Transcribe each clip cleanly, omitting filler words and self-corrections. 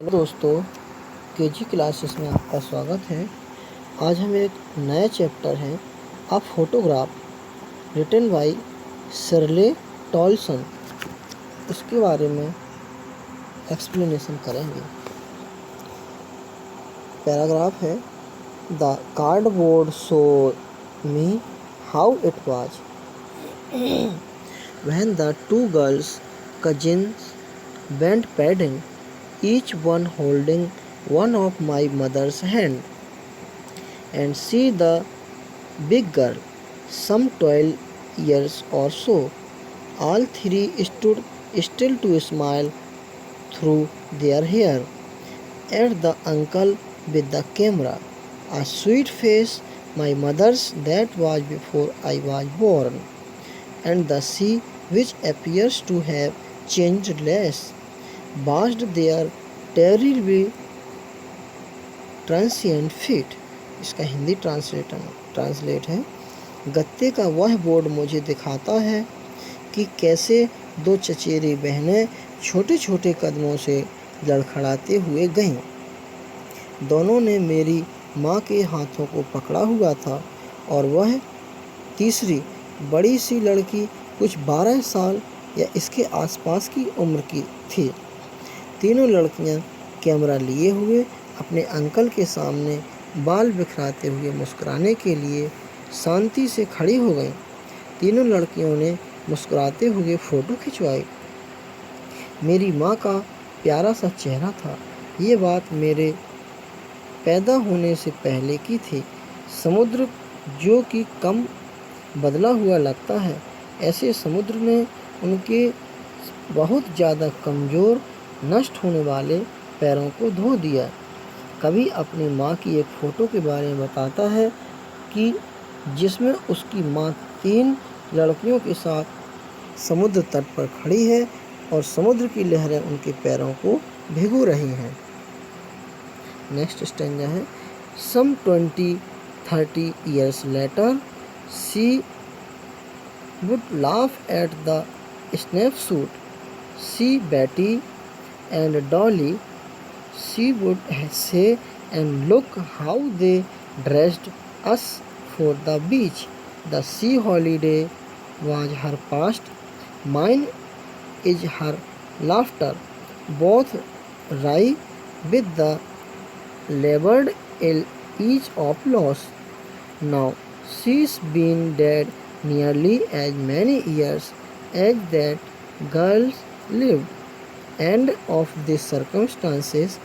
Hello दोस्तों, KG classes में आपका स्वागत है। आज हम एक नया चैप्टर है a photograph written by Shirley Toulson, इसके बारे में एक्सप्लेनेशन करेंगे। पैराग्राफ है, the cardboard show me how it was when the two girls cousins went padding, each one holding one of my mother's hand, and she the big girl, some 12 years or so. All three stood still to smile through their hair at the uncle with the camera, a sweet face my mother's that was before I was born, and the sea which appears to have changed less, bathed their terribly transient feet. इसका Hindi translate है, गत्ते का वह board मुझे दिखाता है कि कैसे दो चचेरी बहनें छोटे छोटे कदमों से लड़खड़ाते हुए गईं। दोनों ने मेरी माँ के हाथों को पकड़ा हुआ था और वह तीसरी बड़ी सी लड़की कुछ 12 साल या इसके आसपास की उम्र की थी। तीनों लड़कियां कैमरा लिए हुए अपने अंकल के सामने बाल बिखराते हुए मुस्कुराने के लिए शांति से खड़ी हो गईं। तीनों लड़कियों ने मुस्कुराते हुए फ़ोटो खिंचवाई। मेरी माँ का प्यारा सा चेहरा था। ये बात मेरे पैदा होने से पहले की थी। समुद्र जो कि कम बदला हुआ लगता है, ऐसे समुद्र ने उनके बहुत ज़्यादा कमज़ोर, नष्ट होने वाले पैरों को धो दिया। कभी अपनी माँ की एक फ़ोटो के बारे में बताता है कि जिसमें उसकी माँ 3 लड़कियों के साथ समुद्र तट पर खड़ी है और समुद्र की लहरें उनके पैरों को भिगो रही हैं। नेक्स्ट स्टैंजा है, सम 20-30 years later she would laugh at the snapshot, see Betty and Dolly, she would say, and look how they dressed us for the beach. The sea holiday was her past, mine is her laughter, both wry with the labored ease of loss. Now she's been dead nearly as many years as that girl lived, and of these circumstances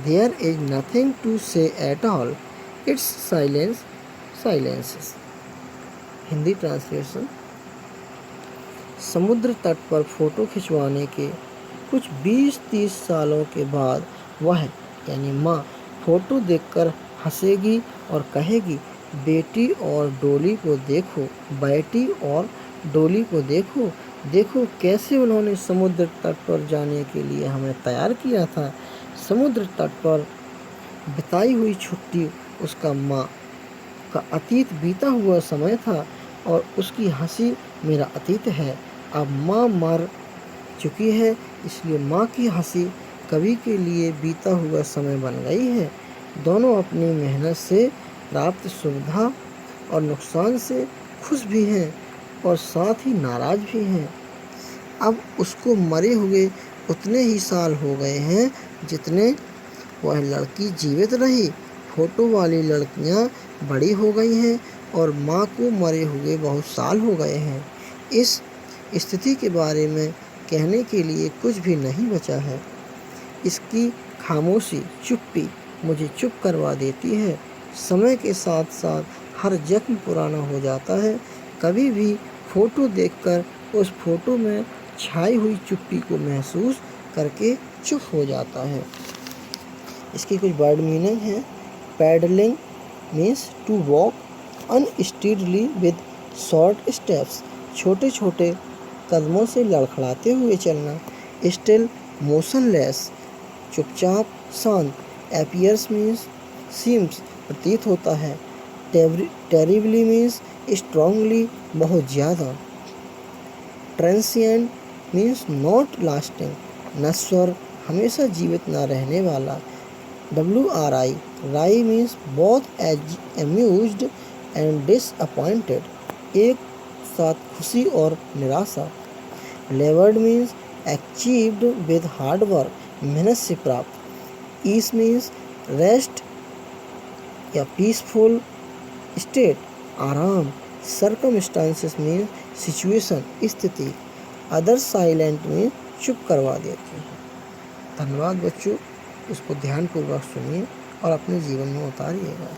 there is nothing to say at all. It's silences. Hindi translation, समुद्र तट पर photo खिंचवाने के कुछ 20-30 सालों के बाद वह यानी माँ फ़ोटो देखकर हंसेगी और कहेगी, बेटी और डोली को देखो, बेटी और डोली को देखो, देखो कैसे उन्होंने समुद्र तट पर जाने के लिए हमें तैयार किया था। समुद्र तट पर बिताई हुई छुट्टी उसका माँ का अतीत बीता हुआ समय था और उसकी हंसी मेरा अतीत है। अब माँ मर चुकी है, इसलिए माँ की हंसी कभी के लिए बीता हुआ समय बन गई है। दोनों अपनी मेहनत से प्राप्त सुविधा और नुकसान से खुश भी हैं और साथ ही नाराज़ भी हैं। अब उसको मरे हुए उतने ही साल हो गए हैं जितने वह लड़की जीवित रही। फ़ोटो वाली लड़कियां बड़ी हो गई हैं और माँ को मरे हुए बहुत साल हो गए हैं। इस स्थिति के बारे में कहने के लिए कुछ भी नहीं बचा है। इसकी खामोशी, चुप्पी मुझे चुप करवा देती है। समय के साथ साथ हर जख्म पुराना हो जाता है। कभी भी फ़ोटो देखकर उस फ़ोटो में छाई हुई चुप्पी को महसूस करके चुप हो जाता है। इसकी कुछ वर्ड मीनिंग है। Paddling means to walk unsteadily with short steps, छोटे छोटे कदमों से लड़खड़ाते हुए चलना। स्टिल मोशनलेस, चुपचाप, शांत। अपीयर्स मीन्स सीम्स, प्रतीत होता है। टेरिबली मीन्स स्ट्रांगली, बहुत ज़्यादा। ट्रांसिएंट मीन्स नॉट लास्टिंग, नश्वर, हमेशा जीवित न रहने वाला। WRI, राई means both amused and disappointed, एक साथ खुशी और निराशा। Levered means achieved with hard work, मेहनत से प्राप्त। ईस मीन्स रेस्ट या पीसफुल स्टेट, आराम। सर्कमस्टांसेस मीन्स सिचुएशन, स्थिति। अदर साइलेंट मीन्स चुप करवा देते हैं। धन्यवाद बच्चों, इसको ध्यानपूर्वक सुनिए और अपने जीवन में उतारिएगा।